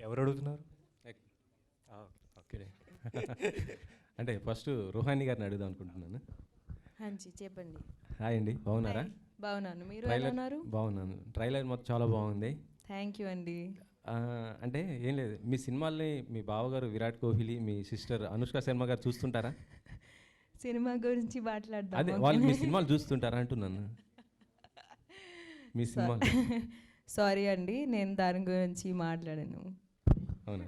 ఎవరు అడుగుతున్నారు? ఓకే. అంటే ఫస్ట్ రోహాని గారిని అడుగుదాం అనుకుంటున్నాను. హంచి చెప్పండి. హాయ్ అండి, బాగున్నారా? బాగున్నాను, మీరు ఎలా ఉన్నారు? బాగున్నాను. ట్రైలర్ మొత్తం చాలా బాగుంది. థ్యాంక్ యూ అండి. అంటే ఏం లేదు, మీ సినిమాల్ని మీ బావగారు విరాట్ కోహ్లీ, మీ సిస్టర్ అనుష్క శర్మ గారు చూస్తుంటారా? సినిమా గురించి మాట్లాడదాం. అదే వాళ్ళు మీ సినిమాలు చూస్తుంటారా అంటున్నాను. మీ సినిమా సారీ అండి, నేను దాని గురించి మాట్లాడాను. అవునా?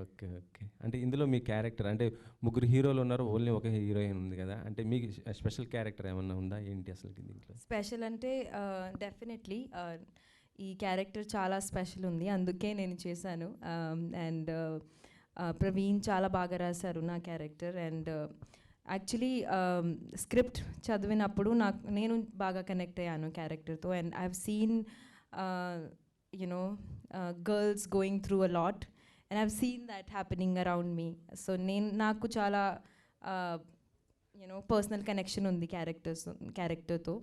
Okay okay. అంటే ఇందులో మీ క్యారెక్టర్ అంటే ముగ్గురు హీరోలు ఉన్నారు, ఓన్లీ ఒక హీరోయిన్ ఉంది కదా, అంటే మీకు స్పెషల్ క్యారెక్టర్ ఏమన్నా ఉందా ఏంటి అసలు దీంట్లో? స్పెషల్ అంటే డెఫినెట్లీ ఈ క్యారెక్టర్ చాలా స్పెషల్ ఉంది, అందుకే నేను చేశాను. అండ్ ప్రవీణ్ చాలా బాగా రాశారు నా క్యారెక్టర్. అండ్ యాక్చువల్లీ స్క్రిప్ట్ చదివినప్పుడు నేను బాగా కనెక్ట్ అయ్యాను క్యారెక్టర్తో. And I have seen you know girls going through a lot and I have seen that happening around me. So నాకు చాలా యునో పర్సనల్ కనెక్షన్ ఉంది క్యారెక్టర్తో,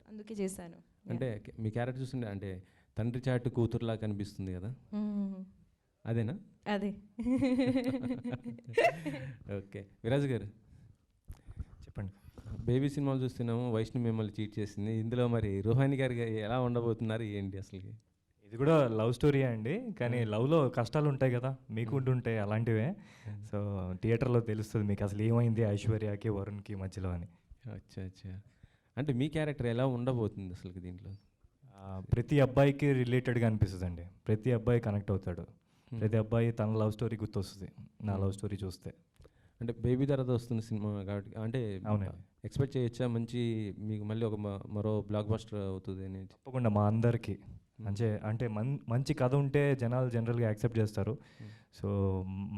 అందుకే చేశాను. అంటే మీ క్యారెక్టర్ చూస్తుంటే అంటే తండ్రి చాటు కూతురులా కనిపిస్తుంది కదా, అదేనా? అదే. ఓకే. విరాజ్ గారు చెప్పండి. బేబీ సినిమాలు చూస్తున్నాము, వైష్ణవి మిమ్మల్ని చీట్ చేసింది, ఇందులో మరి రోహాని గారు ఎలా ఉండబోతున్నారు ఏంటి అసలు? ఇది కూడా లవ్ స్టోరీ అండి, కానీ లవ్లో కష్టాలు ఉంటాయి కదా, మీకు ఉంటుంటాయి అలాంటివే. సో థియేటర్లో తెలుస్తుంది మీకు అసలు ఏమైంది ఐశ్వర్యకి వరుణ్కి మధ్యలో అని. అచ్చా అచ్చా. అంటే మీ క్యారెక్టర్ ఎలా ఉండబోతుంది అసలు దీంట్లో? ప్రతి అబ్బాయికి రిలేటెడ్గా అనిపిస్తుంది అండి, ప్రతి అబ్బాయి కనెక్ట్ అవుతాడు, ప్రతి అబ్బాయి తన లవ్ స్టోరీ గుర్తొస్తుంది నా లవ్ స్టోరీ చూస్తే. అంటే బేబీ తర్వాత వస్తుంది సినిమా కాబట్టి అంటే ఎక్స్పెక్ట్ చేయొచ్చా మంచి మీకు మళ్ళీ ఒక మరో బ్లాక్ బస్టర్ అవుతుంది అని? తప్పకుండా మా అందరికీ అంటే మంచి కథ ఉంటే జనాలు జనరల్గా యాక్సెప్ట్ చేస్తారు. సో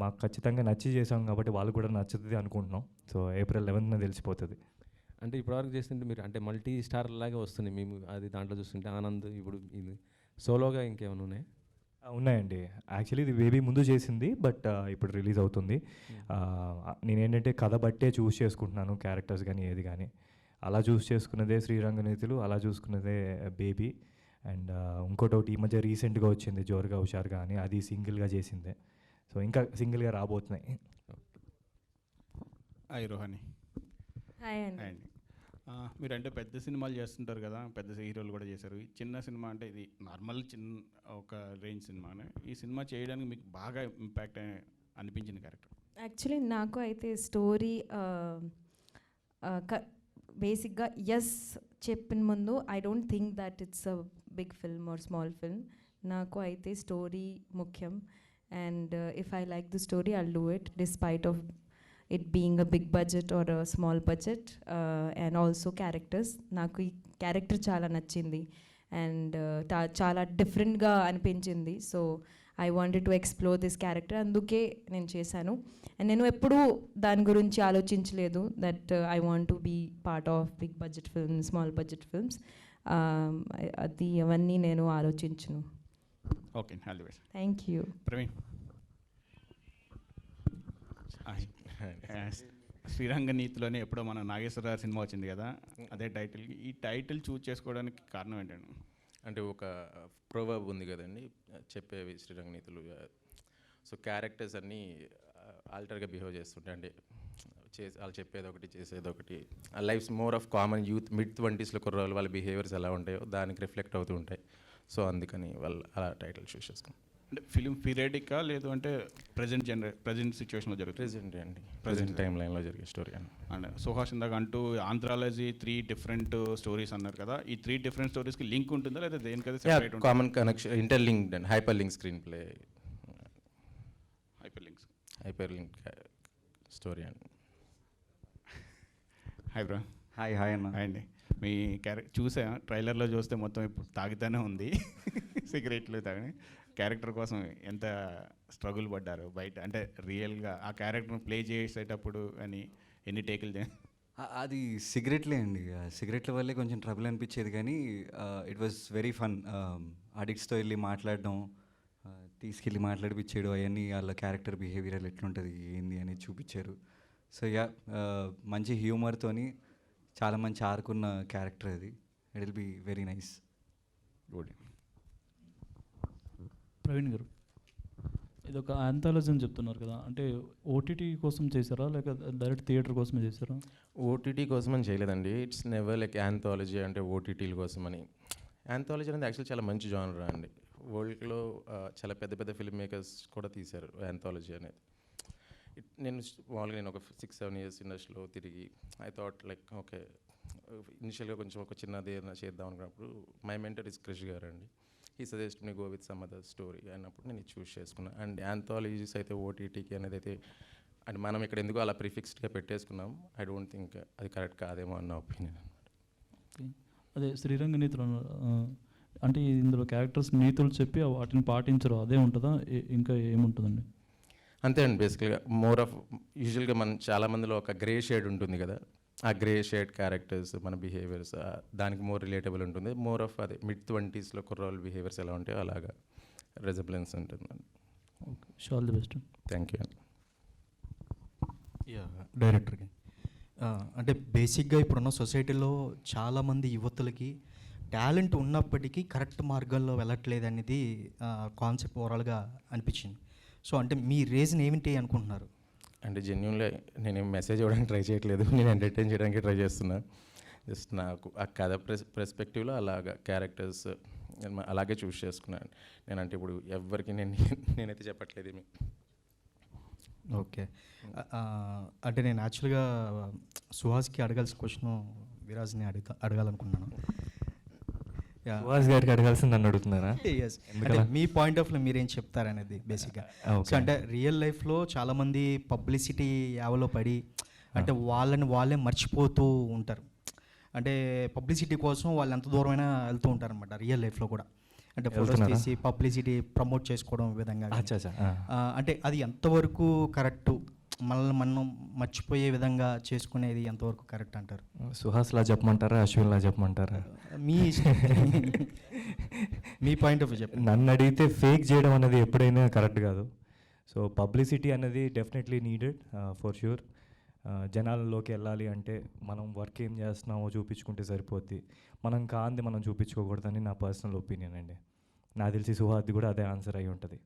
మాకు ఖచ్చితంగా నచ్చి చేసాం కాబట్టి వాళ్ళు కూడా నచ్చుతుంది అనుకుంటున్నాం. సో April 11th తెలిసిపోతుంది. అంటే ఇప్పటివరకు చేస్తుంటే మీరు అంటే మల్టీ స్టార్ లాగా వస్తుంది మేము, అది దాంట్లో చూస్తుంటే ఆనంద్, ఇప్పుడు ఇది సోలోగా ఇంకేమైనా ఉన్నాయి? ఉన్నాయండి. యాక్చువల్లీ ఇది బేబీ ముందు చేసింది, బట్ ఇప్పుడు రిలీజ్ అవుతుంది. నేనేంటంటే కథ బట్టే చూస్ చేసుకుంటున్నాను క్యారెక్టర్స్ కానీ ఏది కానీ. అలా చూస్ చేసుకున్నదే శ్రీరంగనీతులు, అలా చూసుకున్నదే బేబీ. అండ్ ఇంకోటి ఈ మధ్య రీసెంట్గా వచ్చింది జోరుగా హుషారుగా అని, అది సింగిల్గా చేసిందే. సో ఇంకా సింగిల్గా రాబోతున్నాయి. హాయ్ రోహాని. హాయ్ అండి. అండి మీరు అంటే పెద్ద సినిమాలు చేస్తుంటారు కదా, పెద్ద హీరోలు కూడా చేశారు. ఈ చిన్న సినిమా అంటే ఇది నార్మల్ చిన్న ఒక రేంజ్ సినిమానే. ఈ సినిమా చేయడానికి మీకు బాగా ఇంపాక్ట్ అనిపించిన క్యారెక్టర్? యాక్చువల్లీ నాకు అయితే స్టోరీ బేసిక్గా ఎస్ చెప్పిన ముందు I don't think that it's a big film or small film. నాకు అయితే స్టోరీ ముఖ్యం. And if I like the story I'll do it despite of it being a big budget or a small budget, and also characters. నాకు ఈ character చాలా నచ్చింది and చాలా డిఫరెంట్గా అనిపించింది. So I wanted to explore this character, అందుకే నేను చేశాను. అండ్ నేను ఎప్పుడూ దాని గురించి ఆలోచించలేదు that I want to be part of big budget films, small budget films. అది అవన్నీ నేను ఆలోచించను. Okay, all the best. Thank you. Praveen. శ్రీరంగనీతిలోనే ఎప్పుడో మన నాగేశ్వరరావు సినిమా వచ్చింది కదా, అదే టైటిల్. ఈ టైటిల్ చూస్ చేసుకోవడానికి కారణం ఏంటండి? అంటే ఒక ప్రోవర్బ్ ఉంది కదండి, చెప్పేవి శ్రీరంగనీతులు. సో క్యారెక్టర్స్ అన్నీ ఆల్టర్గా బిహేవ్ చేస్తుంటాయి, అంటే వాళ్ళు చెప్పేది ఒకటి చేసేది ఒకటి. ఆ lifes more of common youth మిడ్-20s కుర్రోళ్ళు వాళ్ళ బిహేవియర్స్ ఎలా ఉంటాయో దానికి రిఫ్లెక్ట్ అవుతూ ఉంటాయి. సో అందుకని వాళ్ళు అలా టైటిల్ చూస్ చేసుకున్నాం. అంటే ఫిలిం పీరియడికా లేదు అంటే ప్రజెంట్ సిచ్యువేషన్లో జరుగుతుంది? ప్రెజెంట్ అండి, ప్రెజెంట్ టైం లైన్లో జరిగే స్టోరీ అండి. అండ్ సుహాస్ ఇందాక అంటూ ఆంథ్రాలజీ 3 డిఫరెంట్ స్టోరీస్ అన్నారు కదా, ఈ 3 డిఫరెంట్ స్టోరీస్కి లింక్ ఉంటుందా లేదా దేనికైతే సెపరేట్ ఉంటుంది? Common connection, interlinked and hyperlink screenplay. Hyperlink story అండి. Hi bro. హాయ్ అన్న. హాయ్ అండి. మీ క్యారెక్టర్ చూసా, ట్రైలర్లో చూస్తే మొత్తం ఇప్పుడు తాగుతూనే ఉంది సిగరెట్లు తాగి. క్యారెక్టర్ కోసం ఎంత స్ట్రగుల్ పడ్డారు బయట, అంటే రియల్గా ఆ క్యారెక్టర్ని ప్లే చేసేటప్పుడు అని ఎన్ని టేకులు? అది సిగరెట్లే అండి, సిగరెట్ల వల్లే కొంచెం ట్రబుల్ అనిపించేది, కానీ ఇట్ వాజ్ వెరీ ఫన్. అడిక్ట్స్తో వెళ్ళి మాట్లాడడం, తీసుకెళ్ళి మాట్లాడిపించాడు, అవన్నీ వాళ్ళ క్యారెక్టర్ బిహేవియర్ ఎట్లుంటుంది ఏంది అని చూపించారు. సో మంచి హ్యూమర్తోని చాలా మంచి ఆరుకున్న క్యారెక్టర్ అది. It will be very nice. Good. Praveen గారు, ఇది ఒక ఆంథాలజీ అని చెప్తున్నారు కదా, అంటే ఓటీటీ కోసం చేశారా లేక డైరెక్ట్ థియేటర్ కోసమే చేశారా? ఓటీటీ కోసం అని చేయలేదండి. ఇట్స్ నెవర్ లైక్ యాంథాలజీ అంటే ఓటీటీల కోసం అని. యాంథాలజీ అనేది యాక్చువల్ చాలా మంచి జానర్ అండి. వరల్డ్లో చాలా పెద్ద పెద్ద ఫిల్మ్ మేకర్స్ కూడా తీశారు యాంథాలజీ అనేది. నేను మామూలుగా నేను ఒక 6-7 years ఇండస్ట్రీలో తిరిగి ఐ థాట్ లైక్ ఓకే, ఇనిషియల్గా కొంచెం ఒక చిన్నది ఏదైనా చేద్దాం అనుకున్నప్పుడు మై మెంటర్ ఇస్ క్రిష్ గారు అండి. ఈ suggest me go with some other story అన్నప్పుడు నేను చూస్ చేసుకున్నాను. అండ్ యాంథాలజీస్ అయితే ఓటీటీకి అనేది అయితే అండ్ మనం ఇక్కడ ఎందుకు అలా ప్రిఫిక్స్డ్గా పెట్టేసుకున్నాం. ఐ డోంట్ థింక్ అది కరెక్ట్ కాదేమో అన్న ఒపీనియన్. అదే శ్రీరంగ నీతులు అన్నారు, అంటే ఇందులో క్యారెక్టర్స్ నీతులు చెప్పి వాటిని పాటించరు, అదే ఉంటుందా ఇంకా ఏముంటుందండి? అంతే అండి. బేసికల్గా మోర్ ఆఫ్ యూజువల్గా మన చాలా మందిలో ఒక గ్రే షేడ్ ఉంటుంది కదా, ఆ గ్రే షేడ్ క్యారెక్టర్స్ మన బిహేవియర్స్ దానికి మోర్ రిలేటబుల్ ఉంటుంది. మోర్ ఆఫ్ అదే mid-20s కుర్రోళ్ళ బిహేవియర్స్ ఎలా ఉంటాయో అలాగా రెజబులెన్స్ ఉంటుంది. Okay, all the best. Thank you. డైరెక్టర్కి అంటే బేసిక్గా ఇప్పుడున్న సొసైటీలో చాలామంది యువతులకి టాలెంట్ ఉన్నప్పటికీ కరెక్ట్ మార్గాల్లో వెళ్ళట్లేదు అనేది కాన్సెప్ట్ ఓవరాల్గా అనిపించింది. సో అంటే మీ రీజన్ ఏమిటి అనుకుంటున్నారు? అంటే జెన్యున్లీ నేను మెసేజ్ ఇవ్వడానికి ట్రై చేయట్లేదు, నేను ఎంటర్టైన్ చేయడానికి ట్రై చేస్తున్నా. జస్ట్ నాకు ఆ కథ పర్స్పెక్టివ్లో అలాగా క్యారెక్టర్స్ అలాగే చూస్ చేసుకున్నాను. నేనంటే ఇప్పుడు ఎవరికి నేనైతే చెప్పట్లేదు ఏమి. ఓకే, అంటే నేను యాక్చువల్గా సుహాస్కి అడగాల్సిన క్వశ్చన్ విరాజ్ని అడగాలనుకున్నాను. సుహాస్ గారికి అడగాల్సింది నన్ను అడుగుతున్నారా? ఎస్, అంటే మీ పాయింట్ ఆఫ్ వ్యూ మీరేం చెప్తారనేది బేసిక్గా. సో అంటే రియల్ లైఫ్లో చాలామంది పబ్లిసిటీ యావలో పడి అంటే వాళ్ళే మర్చిపోతూ ఉంటారు. అంటే పబ్లిసిటీ కోసం వాళ్ళు ఎంత దూరమైనా వెళ్తూ ఉంటారు అనమాట రియల్ లైఫ్లో కూడా. అంటే ఫోటోస్ తీసి పబ్లిసిటీ ప్రమోట్ చేసుకోవడం విధంగా. అంటే అది ఎంతవరకు కరెక్టు, మనల్ని మనం మర్చిపోయే విధంగా చేసుకునేది ఎంతవరకు కరెక్ట్ అంటారు? సుహాస్లా చెప్పమంటారా, అశ్విన్లా చెప్పమంటారా? మీ మీ పాయింట్ ఆఫ్ వ్యూ చెప్పండి. నన్ను అడిగితే ఫేక్ చేయడం అనేది ఎప్పుడైనా కరెక్ట్ కాదు. సో పబ్లిసిటీ అనేది డెఫినెట్లీ నీడెడ్ ఫర్ ష్యూర్. జనాలలోకి వెళ్ళాలి అంటే మనం వర్క్ ఏం చేస్తున్నామో చూపించుకుంటే సరిపోద్ది, మనం కాంది మనం చూపించుకోకూడదని నా పర్సనల్ ఒపీనియన్ అండి. నాకు తెలిసి సుహాద్ది కూడా అదే ఆన్సర్ అయి ఉంటుంది.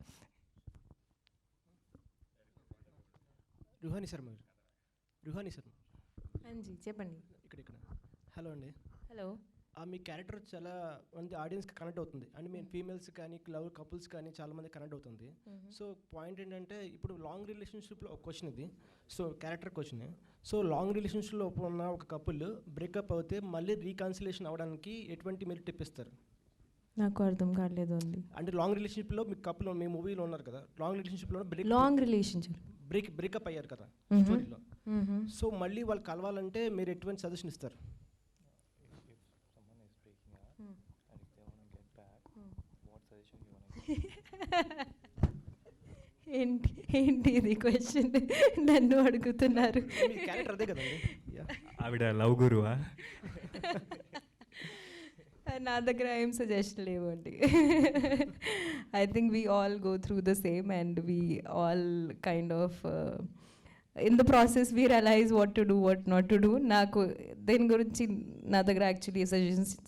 రుహానీ శర్మ అంజీ చెప్పండి. ఇక్కడ హలో అండి. హలో. మీ క్యారెక్టర్ చాలా మంది ఆడియన్స్కి కనెక్ట్ అవుతుంది, అండ్ మేము ఫీమేల్స్ కానీ లవ్ కపుల్స్ కానీ చాలామంది కనెక్ట్ అవుతుంది. సో పాయింట్ ఏంటంటే ఇప్పుడు లాంగ్ రిలేషన్షిప్లో ఒక క్వశ్చన్ ఇది. So character question. So long రిలేషన్షిప్లో ఉన్న ఒక కపుల్ బ్రేకప్ అవుతే మళ్ళీ రీకన్సిలేషన్ అవ్వడానికి ఎటువంటి మీరు టిప్ ఇస్తారు? నాకు అర్థం కాలేదు అండి. అంటే లాంగ్ రిలేషన్షిప్లో మీ కపుల్ మీ మూవీలో ఉన్నారు కదా, లాంగ్ రిలేషన్షిప్లో బ్రేకప్ అయ్యారు కదా స్టోరీలో. సో మళ్ళీ వాళ్ళు కలవాలంటే మీరు ఎటువంటి సజెషన్ ఇస్తారు? ఏంటి ఇది క్వశ్చన్ నన్ను అడుగుతున్నారు? క్యారెక్టర్ అదే కదండి. ఆవిడ లవ్ గురువా? నా దగ్గర ఏం సజెషన్ లేవండి. I think we all go through the same and we all kind of in the process we realise what to do what not to do. నాకు దీని గురించి నా దగ్గర యాక్చువల్లీ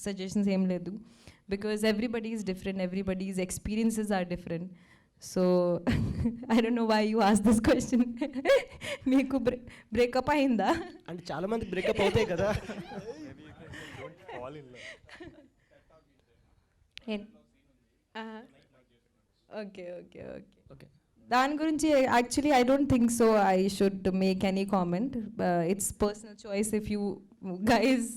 సజెషన్స్ ఏం లేదు, because everybody is different, everybody's experiences are different. So I don't know why you ask this question. మీకు breakup అయిందా? అంటే చాలా మంది బ్రేకప్ అవుతాయి కదా. ఓకే ఓకే ఓకే ఓకే దాని గురించి actually I don't think so I should make any comment. It's personal choice. If you guys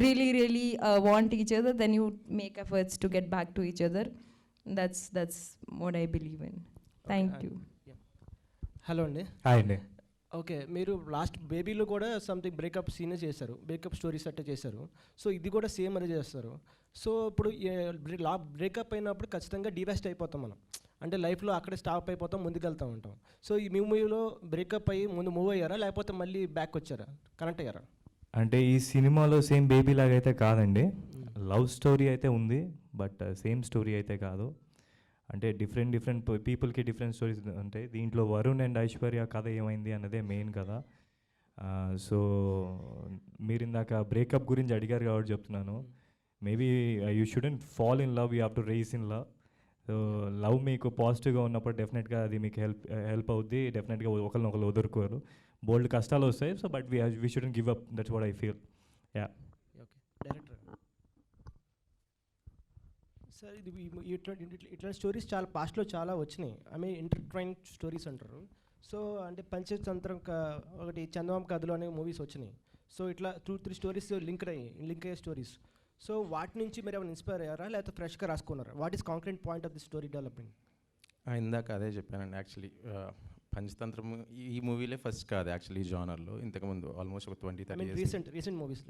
really want each other, then you make efforts to get back to each other. That's what I believe in. Thank you. Hello అండి. Hi అండి. Okay, మీరు last బేబీలో కూడా something breakup సీనే చేశారు, breakup stories అట్టే చేశారు. So ఇది కూడా same అదే చేస్తారు. సో ఇప్పుడు బ్రేకప్ అయినప్పుడు ఖచ్చితంగా డివెస్ట్ అయిపోతాం మనం, అంటే లైఫ్లో అక్కడే స్టాప్ అయిపోతాం, ముందుకు వెళ్తూ ఉంటాం. సో ఈ మూవీలో బ్రేకప్ అయ్యి ముందు మూవ్ అయ్యారా లేకపోతే మళ్ళీ బ్యాక్ వచ్చారా, కనెక్ట్ అయ్యారా? అంటే ఈ సినిమాలో సేమ్ బేబీ లాగా అయితే కాదండి. లవ్ స్టోరీ అయితే ఉంది, బట్ సేమ్ స్టోరీ అయితే కాదు. అంటే డిఫరెంట్ పీపుల్కి డిఫరెంట్ స్టోరీస్ ఉంటాయి. దీంట్లో వరుణ్ అండ్ ఐశ్వర్య కథ ఏమైంది అన్నదే మెయిన్ కదా. సో మీరు ఇందాక బ్రేకప్ గురించి అడిగారు కాబట్టి చెప్తున్నాను. Maybe you shouldn't fall in love, you have to rise in love. So love మీకు పాజిటివ్గా ఉన్నప్పుడు డెఫినెట్గా అది మీకు హెల్ప్ అవుద్ది. డెఫినెట్గా ఒకరినొకరు వదులుకోరు. బోల్డ్ కష్టాలు వస్తాయి. So but we shouldn't give up. That's what I feel. Yeah. Okay director sir ఇది ఇట్లాంటి స్టోరీస్ చాలా పాస్ట్లో చాలా వచ్చినాయి. ఐ మీన్ ఇంటర్ట్రైన్ స్టోరీస్ అంటారు. సో అంటే పంచతంత్రం ఒకటి చందమామ కథలు అనే మూవీస్ వచ్చినాయి. సో ఇట్లా 2-3 స్టోరీస్ లింక్ అయ్యే స్టోరీస్. సో వాటి నుంచి మీరు ఏమైనా ఇన్స్పైర్ అయ్యారా లేకపోతే ఫ్రెష్గా రాసుకున్నారా? What is concrete point of the story development? ఇందాక అదే చెప్పానండి. యాక్చువల్లీ పంచతంత్రం ఈ మూవీలే ఫస్ట్ కాదు యాక్చువల్లీ ఈ జానర్లో. ఇంతకుముందు ఆల్మోస్ట్ ఒక 20-30 years రీసెంట్ మూవీస్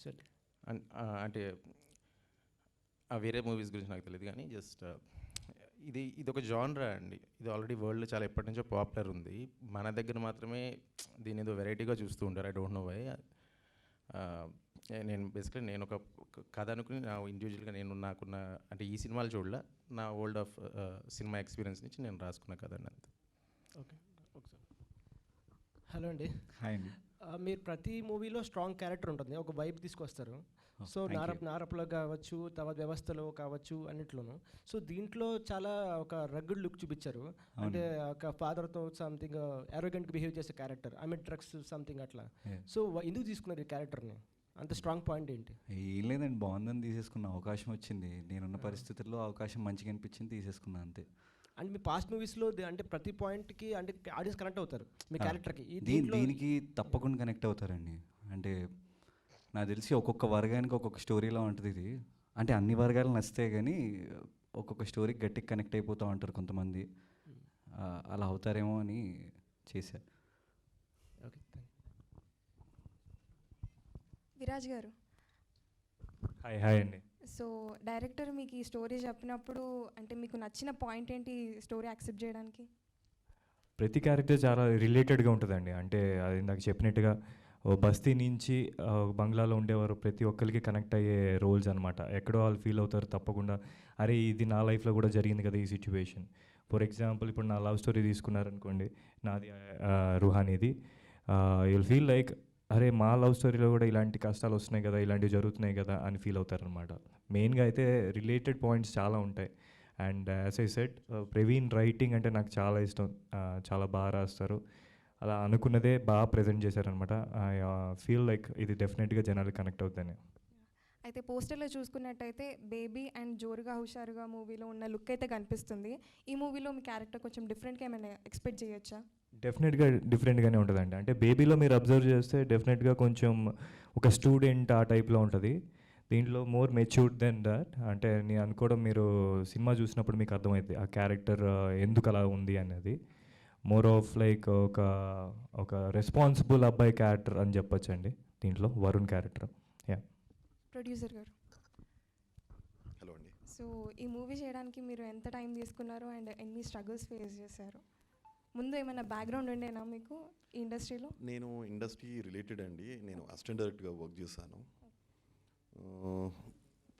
సార్ అంటే వేరే మూవీస్ గురించి నాకు తెలియదు కానీ జస్ట్ ఇది ఒక జానరా అండి. ఇది ఆల్రెడీ వరల్డ్లో చాలా ఎప్పటి నుంచో పాపులర్ ఉంది. మన దగ్గర మాత్రమే దీని ఏదో వెరైటీగా చూస్తూ ఉంటారు. I don't know why. నేను ఒక కథ అనుకుని నా ఇండివిజువల్గా నాకున్న అంటే ఈ సినిమాలు చూడలే, నా వరల్డ్ ఆఫ్ సినిమా ఎక్స్పీరియన్స్ నుంచి నేను రాసుకున్న కథ అంతే. ఓకే ఒకసారి హలో అండి. హాయ్ అండి. మీరు ప్రతి మూవీలో స్ట్రాంగ్ క్యారెక్టర్ ఉంటుంది, ఒక వైబ్ తీసుకొస్తారు. సో నారప్లో కావచ్చు, తర్వాత వ్యవస్థలో కావచ్చు, అన్నిట్లోనూ. సో దీంట్లో చాలా ఒక రగ్గుడ్ లుక్ చూపించారు. అంటే ఒక ఫాదర్తో సంథింగ్ అరోగెంట్గా బిహేవ్ చేసే character, I mean drugs something అట్లా. సో ఎందుకు తీసుకున్నారు ఈ క్యారెక్టర్ని? అంత స్ట్రాంగ్ పాయింట్ ఏంటి? ఏం లేదండి, బాగుందని తీసేసుకున్న. అవకాశం వచ్చింది, నేనున్న పరిస్థితుల్లో అవకాశం మంచిగా అనిపించింది, తీసేసుకున్నా అంతే. అండ్ మీ పాస్ట్ మూవీస్లో అంటే ప్రతి పాయింట్కి అంటే ఆడియన్స్ కనెక్ట్ అవుతారు మీ క్యారెక్టర్కి. దీనికి తప్పకుండా కనెక్ట్ అవుతారండి. అంటే నాకు తెలిసి ఒక్కొక్క వర్గానికి ఒక్కొక్క స్టోరీలా ఉంటుంది ఇది. అంటే అన్ని వర్గాలు నచ్చితే కానీ ఒక్కొక్క స్టోరీకి గట్టిగా కనెక్ట్ అయిపోతూ ఉంటారు కొంతమంది. అలా అవుతారేమో అని చేశా. ఓకే విరాజ్ గారు, హాయ్ అండి. సో డైరెక్టర్ మీకు ఈ స్టోరీ చెప్పినప్పుడు అంటే మీకు నచ్చిన పాయింట్ ఏంటి స్టోరీ యాక్సెప్ట్ చేయడానికి? ప్రతి క్యారెక్టర్ చాలా రిలేటెడ్గా ఉంటుందండి. అంటే అది నాకు చెప్పినట్టుగా ఓ బస్తీ నుంచి బంగ్లాలో ఉండేవారు ప్రతి ఒక్కరికి కనెక్ట్ అయ్యే రోల్స్ అనమాట. ఎక్కడో వాళ్ళు ఫీల్ అవుతారు తప్పకుండా, అరే ఇది నా లైఫ్లో కూడా జరిగింది కదా ఈ సిచ్యువేషన్. ఫర్ ఎగ్జాంపుల్ ఇప్పుడు నా లవ్ స్టోరీ తీసుకున్నారనుకోండి, నాది రుహానీది. యుల్ ఫీల్ లైక్ అరే మా లవ్ స్టోరీలో కూడా ఇలాంటి కష్టాలు వస్తున్నాయి కదా, ఇలాంటివి జరుగుతున్నాయి కదా అని ఫీల్ అవుతారనమాట. మెయిన్గా అయితే రిలేటెడ్ పాయింట్స్ చాలా ఉంటాయి. And as I said, Praveen writing అంటే నాకు చాలా ఇష్టం. చాలా బాగా రాస్తారు. అలా అనుకున్నదే బాగా ప్రజెంట్ చేశారనమాట. ఐ ఫీల్ లైక్ ఇది డెఫినెట్గా జనాలు కనెక్ట్ అవుతాయి. అయితే పోస్టర్లో చూసుకున్నట్టయితే బేబీ అండ్ జోరుగా హుషారుగా మూవీలో ఉన్న లుక్ అయితే కనిపిస్తుంది. ఈ మూవీలో మీ క్యారెక్టర్ కొంచెం డిఫరెంట్గా ఏమైనా ఎక్స్పెక్ట్ చేయొచ్చా? డెఫినెట్గా డిఫరెంట్గానే ఉంటుందండి. అంటే బేబీలో మీరు అబ్జర్వ్ చేస్తే డెఫినెట్గా కొంచెం ఒక స్టూడెంట్ ఆ టైప్లో ఉంటుంది. దీంట్లో మోర్ మెచ్యూర్డ్ దెన్ దట్. అంటే నేను అనుకోవడం మీరు సినిమా చూసినప్పుడు మీకు అర్థమవుతుంది ఆ క్యారెక్టర్ ఎందుకు అలా ఉంది అనేది. మోర్ ఆఫ్ లైక్ ఒక రెస్పాన్సిబుల్ అబ్బాయి క్యారెక్టర్ అని చెప్పొచ్చు అండి దీంట్లో, వరుణ్ క్యారెక్టర్. యా. ప్రొడ్యూసర్ గారు, హలో అండి. సో ఈ మూవీ చేయడానికి మీరు ఎంత టైం తీసుకున్నారు అండ్ ఎన్ని స్ట్రగుల్స్ ఫేస్ చేశారు? ముందు ఏమైనా బ్యాక్గ్రౌండ్ ఉండేనా మీకు ఈ ఇండస్ట్రీలో? నేను ఇండస్ట్రీ రిలేటెడ్ అండి. నేను అసిస్టెంట్ డైరెక్టర్గా వర్క్ చేశాను.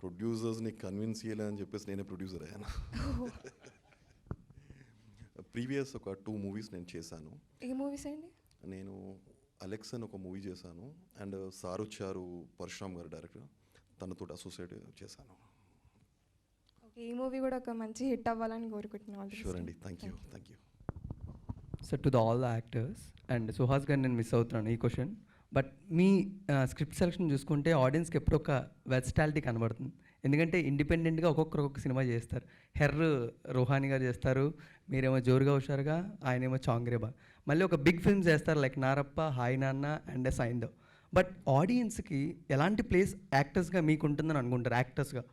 ప్రొడ్యూసర్స్ని కన్విన్స్ చేయాలని చెప్పేసి నేనే ప్రొడ్యూసర్ అయ్యాను. ప్రీవియస్ ఒక 2 మూవీస్ నేను చేశాను. ఏ మూవీస్ అండి? నేను అలెక్స్ అని ఒక మూవీ చేశాను. అండ్ సారుచారు పరశురామ్ గారు డైరెక్టర్, తనతో అసోసియేట్ చేశాను. ఓకే, ఈ మూవీ కూడా ఒక మంచి హిట్ అవ్వాలని కోరుకుంటున్నాను. షూర్ అండి, thank you. So to the all the actors and Suhas గారు, నేను మిస్ అవుతున్నాను ఈ question. But me script selection చూసుకుంటే ఆడియన్స్కి ఎప్పుడు ఒక వెర్సటాలిటీ కనబడుతుంది. ఎందుకంటే ఇండిపెండెంట్గా ఒక్కొక్క సినిమా చేస్తారు. రుహానీ గారు చేస్తారు, మీరేమో జోరుగా హుషారుగా, ఆయనేమో చాంగ్రేబా. మళ్ళీ ఒక బిగ్ ఫిల్మ్స్ చేస్తారు లైక్ నారప్ప, హాయ్ నాన్న అండ్ సైందవ్. బట్ ఆడియన్స్కి ఎలాంటి ప్లేస్ యాక్టర్స్గా మీకు ఉంటుందని అనుకుంటారు? యాక్టర్స్గా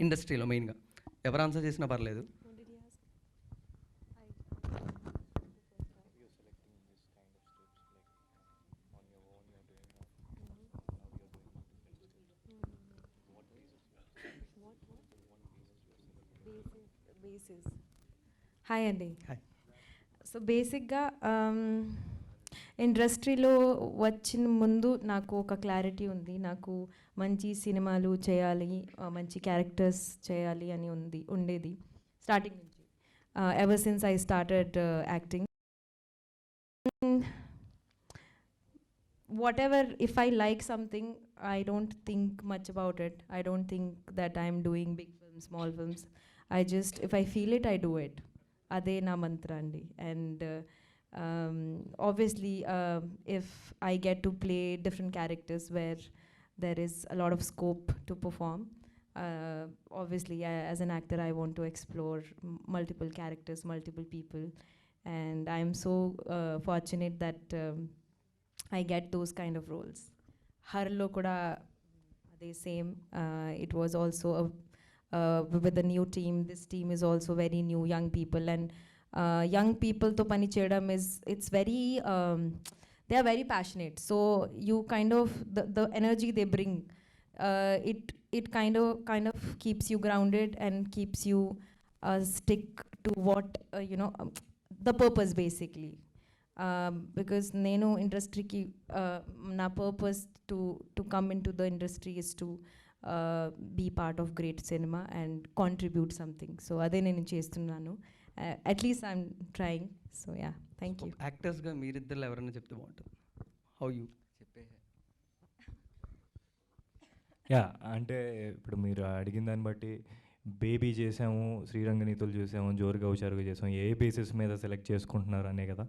ఇండస్ట్రీలో మెయిన్గా ఎవరు ఆన్సర్ చేసినా పర్లేదు. హాయ్ అండి. హాయ్. సో బేసిక్గా ఇండస్ట్రీలో వచ్చిన ముందు నాకు ఒక క్లారిటీ ఉంది. నాకు మంచి సినిమాలు చేయాలి, మంచి క్యారెక్టర్స్ చేయాలి అని ఉండేది స్టార్టింగ్ నుంచి. Ever since I started acting. whatever, if I like something, I don't think much about it. I don't think that I'm doing big films, small films. if I feel it, I do it. Ade na mantra andi. And obviously, if I get to play different characters where there is a lot of scope to perform, obviously, as an actor, I want to explore multiple characters, multiple people. And I'm so fortunate that I get those kind of roles. Harlo kuda the same. It was also with the new team. This team is also very new, young people, and young people to pani cheyadam it's very they are very passionate. So you kind of the energy they bring, it kind of keeps you grounded and keeps you stick to what the purpose basically. Because నేను ఇండస్ట్రీకి నా purpose to come into the industry is to be part of great cinema and contribute something. So అదే నేను చేస్తున్నాను. At least I'm trying. So yeah, thank you. యాక్టర్స్గా మీరిద్దరు ఎవరైనా చెప్తే బాగుంటుంది. హౌ యూ చెప్పే? యా, అంటే ఇప్పుడు మీరు అడిగిన దాన్ని బట్టి బేబీ చేసాము, శ్రీరంగనీతులు చేసాము, జోరుగా హుషారుగా చేసాము, ఏ బేసిస్ మీద సెలెక్ట్ చేసుకుంటున్నారు అనే కదా.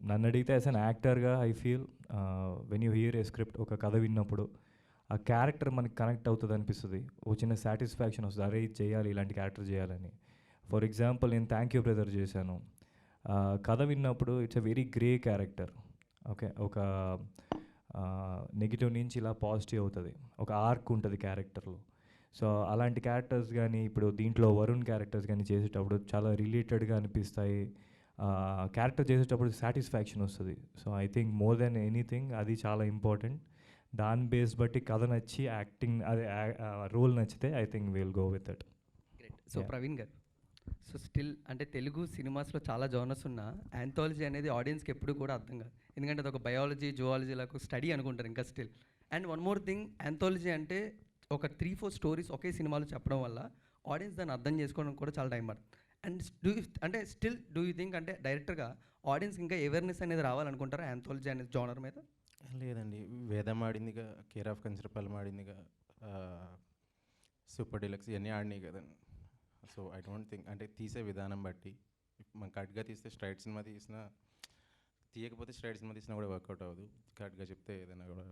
నన్ను అడిగితే యాజ్ అన్ యాక్టర్గా I feel when you here a script, ఒక కథ విన్నప్పుడు ఆ క్యారెక్టర్ మనకి కనెక్ట్ అవుతుంది అనిపిస్తుంది. ఓ చిన్న సాటిస్ఫాక్షన్ వస్తుంది, అరే ఇది చేయాలి, ఇలాంటి క్యారెక్టర్ చేయాలని. ఫర్ ఎగ్జాంపుల్ నేను థ్యాంక్ యూ బ్రదర్ చేశాను. కథ విన్నప్పుడు it's a very grey character. Okay, ఒక నెగిటివ్ నుంచి ఇలా పాజిటివ్ అవుతుంది, ఒక ఆర్క్ ఉంటుంది క్యారెక్టర్లో. సో అలాంటి క్యారెక్టర్స్ కానీ ఇప్పుడు దీంట్లో వరుణ్ క్యారెక్టర్స్ కానీ చేసేటప్పుడు చాలా రిలేటెడ్గా అనిపిస్తాయి. క్యారెక్టర్ చేసేటప్పుడు సాటిస్ఫాక్షన్ వస్తుంది. So I think more than anything అది చాలా ఇంపార్టెంట్. దాని బేస్ బట్టి కథ నచ్చి యాక్టింగ్ అదే రోల్ నచ్చితే I think will go with it. Great. So Praveen గారు, సో స్టిల్ అంటే తెలుగు సినిమాస్లో చాలా జోనర్స్ ఉన్న యాంథాలజీ అనేది ఆడియన్స్కి ఎప్పుడు కూడా అర్థం కాదు. ఎందుకంటే అది ఒక బయాలజీ, జువాలజీలకు స్టడీ అనుకుంటారు ఇంకా still. And one more thing, anthology అంటే ఒక 3-4 స్టోరీస్ ఒకే సినిమాలో చెప్పడం వల్ల ఆడియన్స్ దాన్ని అర్థం చేసుకోవడం కూడా చాలా టైం పడుతుంది. అండ్ అంటే స్టిల్ డూ యూ థింక్ అంటే డైరెక్టర్గా ఆడియన్స్ ఇంకా అవేర్నెస్ అనేది రావాలనుకుంటారా యాంథాలజీ అనేది జోనర్ మీద? లేదండి, వేదం ఆడిందిగా, కేర్ ఆఫ్ కంచరపాలెం ఆడిందిగా, సూపర్ డీలక్స్ ఇవన్నీ ఆడినాయి కదండి. సో ఐ డోంట్ థింక్ అంటే తీసే విధానం బట్టి మనం కరెక్ట్గా తీస్తే స్ట్రైట్ సినిమా తీసినా, తీయకపోతే స్ట్రైట్ సినిమా తీసినా కూడా వర్కౌట్ అవ్వదు. కరెక్ట్గా చెప్తే ఏదైనా కూడా.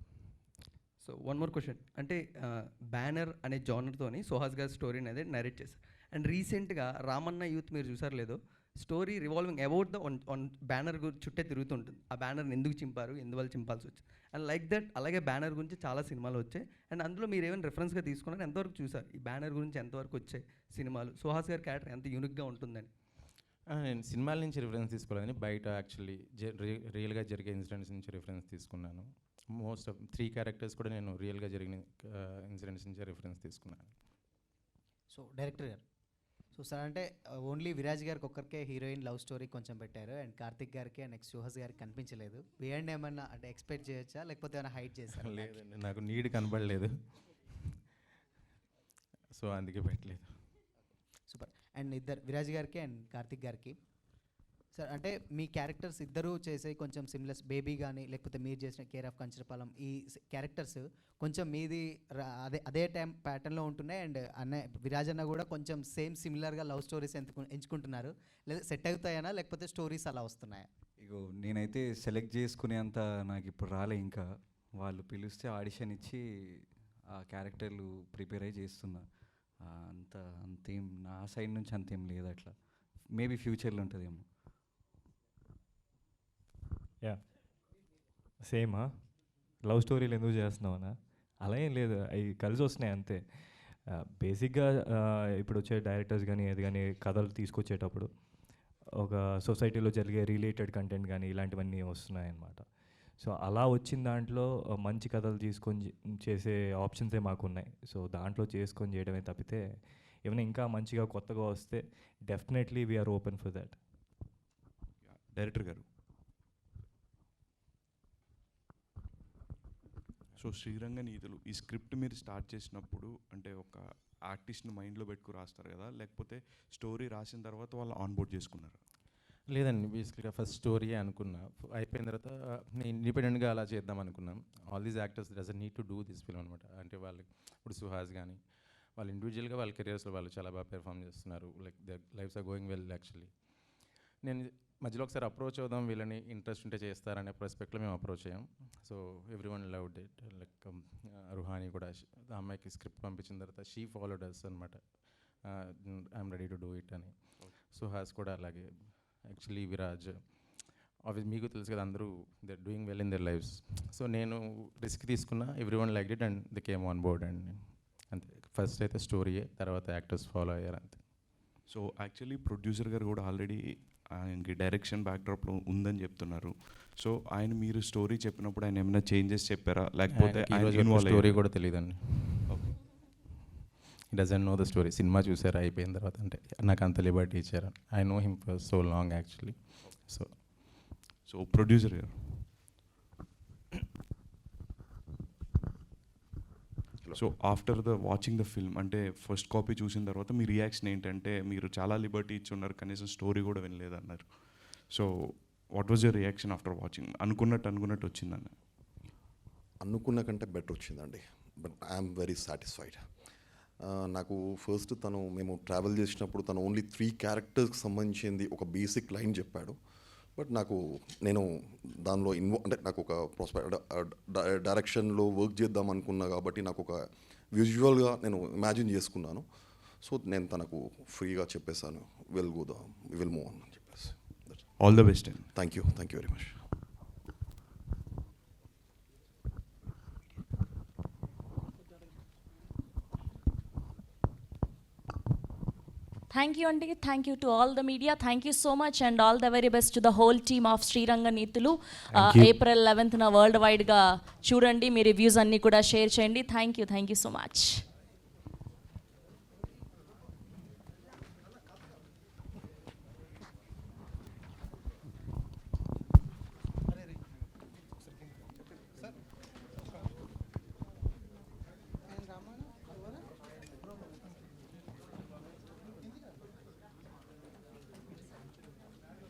సో వన్ మోర్ క్వశ్చన్, అంటే బ్యానర్ అనే జానర్తోని సుహాస్ గారి స్టోరీ అనేది నరేట్ చేశారు. అండ్ రీసెంట్గా రామన్న యూత్ మీరు చూసారు లేదో, story revolving about the on banner చుట్టే తిరుగుతుంటుంది. ఆ బ్యానర్ని ఎందుకు చింపారు, ఎందువల్ల చింపాల్సి వచ్చింది, అండ్ లైక్ దట్ అలాగే బ్యానర్ గురించి చాలా సినిమాలు వచ్చాయి. అండ్ అందులో మీరు ఏమైనా రెఫరెన్స్గా తీసుకున్నారు, ఎంతవరకు చూసారు ఈ బ్యానర్ గురించి, ఎంతవరకు వచ్చాయి సినిమాలు, సుహాస్ గారి క్యారెక్టర్ ఎంత యూనిక్గా ఉంటుందని? నేను సినిమాల నుంచి రిఫరెన్స్ తీసుకోలేదని, బయట యాక్చువల్లీ రియల్గా జరిగే ఇన్సిడెంట్స్ నుంచి రిఫరెన్స్ తీసుకున్నాను. మోస్ట్ ఆఫ్ 3 క్యారెక్టర్స్ కూడా నేను రియల్గా జరిగిన ఇన్సిడెంట్స్ నుంచి రిఫరెన్స్ తీసుకున్నాను. సో డైరెక్టర్ గారు, సో సార్ అంటే ఓన్లీ విరాజ్ గారికి ఒక్కరికే హీరోయిన్ లవ్ స్టోరీ కొంచెం పెట్టారు, అండ్ కార్తిక్ గారికి అండ్ నెక్స్ట్ సుహాస్ గారికి కనిపించలేదు. బియాండ్ ఏమన్నా అంటే ఎక్స్పెక్ట్ చేయొచ్చా, లేకపోతే ఏమైనా హైట్ చేశారు? లేదండి, నాకు నీడ్ కనబడలేదు, సో అందుకే పెట్టలేదు. సూపర్. అండ్ ఇద్దరు విరాజ్ గారికి అండ్ కార్తిక్ గారికి సార్, అంటే మీ క్యారెక్టర్స్ ఇద్దరు చేసే కొంచెం సిమ్లెస్, బేబీ కానీ లేకపోతే మీరు చేసిన కేర్ ఆఫ్ కంచరపాలెం, ఈ క్యారెక్టర్స్ కొంచెం మీది అదే టైం ప్యాటర్న్లో ఉంటున్నాయి. అండ్ విరాజ్ అన్న కూడా కొంచెం సేమ్ సిమిలర్గా లవ్ స్టోరీస్ ఎంచుకుంటున్నారు. లేదా సెట్ అవుతాయనా, లేకపోతే స్టోరీస్ అలా వస్తున్నాయా? ఇగో నేనైతే సెలెక్ట్ చేసుకునేంత నాకు ఇప్పుడు రాలే. ఇంకా వాళ్ళు పిలిస్తే ఆడిషన్ ఇచ్చి ఆ క్యారెక్టర్లు ప్రిపేర్ అయ్యి చేస్తున్నా. అంతేం నా సైడ్ నుంచి అంతేం లేదు. అట్లా మేబీ ఫ్యూచర్లో ఉంటుందేమో. యా, సేమా లవ్ స్టోరీలు ఎందుకు చేస్తున్నావునా? అలా ఏం లేదు, అవి కలిసి వస్తున్నాయి అంతే. బేసిక్గా ఇప్పుడు వచ్చే డైరెక్టర్స్ కానీ ఏది కానీ కథలు తీసుకొచ్చేటప్పుడు ఒక సొసైటీలో జరిగే రిలేటెడ్ కంటెంట్ కానీ ఇలాంటివన్నీ వస్తున్నాయి అన్నమాట. సో అలా వచ్చిన దాంట్లో మంచి కథలు తీసుకొని చేసే ఆప్షన్సే మాకున్నాయి. సో దాంట్లో చేసుకొని చేయడమే తప్పితే ఏమైనా ఇంకా మంచిగా కొత్తగా వస్తే definitely we're open for that. Director గారు, సో శ్రీరంగనీతులు ఈ స్క్రిప్ట్ మీరు స్టార్ట్ చేసినప్పుడు అంటే ఒక ఆర్టిస్ట్ని మైండ్లో పెట్టుకుని రాస్తారు కదా, లేకపోతే స్టోరీ రాసిన తర్వాత వాళ్ళు ఆన్బోర్డ్ చేసుకున్నారు? లేదండి, బేసిక్గా ఫస్ట్ స్టోరీయే అనుకున్నా. అయిపోయిన తర్వాత నేను ఇండిపెండెంట్గా అలా చేద్దాం అనుకున్నాం. All these actors doesn't need to do this film అనమాట. అంటే వాళ్ళకి ఇప్పుడు సుహాస్ కానీ వాళ్ళు ఇండివిజువల్గా వాళ్ళ కెరియర్స్లో వాళ్ళు చాలా బాగా పెర్ఫామ్ చేస్తున్నారు. Like the lives are going well actually. నేను మధ్యలో ఒకసారి అప్రోచ్ అవుదాం, వీళ్ళని ఇంట్రెస్ట్ ఉంటే చేస్తారనే ప్రాస్పెక్ట్లో మేము అప్రోచ్ అయ్యాం. So every one loved it. Like Ruhani కూడా ఆ అమ్మాయికి స్క్రిప్ట్ పంపించిన తర్వాత షీ ఫాలోడ్ అస్ అనమాట, I'm ready to do it అని. సుహాస్ కూడా అలాగే. యాక్చువల్లీ విరాజ్ ఆబ్వియస్ మీకు తెలుసు కదా, అందరూ they doing well in their lifes. So నేను రిస్క్ తీసుకున్నా, every one like it and the came on board. And అంతే, ఫస్ట్ అయితే స్టోరీయే, తర్వాత యాక్టర్స్ ఫాలో అయ్యారు అంతే. సో యాక్చువల్లీ ప్రొడ్యూసర్ గారు కూడా ఆల్రెడీ ఆయనకి డైరెక్షన్ బ్యాక్డ్రాప్లో ఉందని చెప్తున్నారు. సో ఆయన మీరు స్టోరీ చెప్పినప్పుడు ఆయన ఏమైనా చేంజెస్ చెప్పారా, లేకపోతే స్టోరీ కూడా తెలియదండి. He doesn't know the story. సినిమా చూసారు అయిపోయిన తర్వాత, అంటే నాకు అంత లిబర్టీ ఇచ్చారు. I know him for so long actually. So producer గారు, so after the watching the film, అంటే ఫస్ట్ కాపీ చూసిన తర్వాత మీ రియాక్షన్ ఏంటంటే, మీరు చాలా లిబర్టీ ఇచ్చి ఉన్నారు, కనీసం స్టోరీ కూడా వినలేదన్నారు. So what was your reaction after watching? అనుకున్నట్టు వచ్చిందని? అనుకున్న కంటే బెటర్ వచ్చిందండి, బట్ ఐఎమ్ వెరీ సాటిస్ఫైడ్. నాకు ఫస్ట్ మేము ట్రావెల్ చేసినప్పుడు తను ఓన్లీ 3 క్యారెక్టర్స్కి సంబంధించింది ఒక బేసిక్ లైన్ చెప్పాడు. బట్ నేను దానిలో అంటే నాకు ఒక డైరెక్షన్లో వర్క్ చేద్దాం అనుకున్నా కాబట్టి నాకు ఒక విజువల్గా నేను ఇమాజిన్ చేసుకున్నాను. సో నేను తనకు ఫ్రీగా చెప్పేశాను, విల్ మూవ్ ఆన్ అని చెప్పేసి. All the best. Thank you very much. Thank you, Andy. Thank you to all the media. Thank you so much, and all the very best to the whole team of Sriranga Neethulu. April 11th na worldwide ga chudandi, me reviews అన్నీ కూడా share చేయండి. Thank you so much.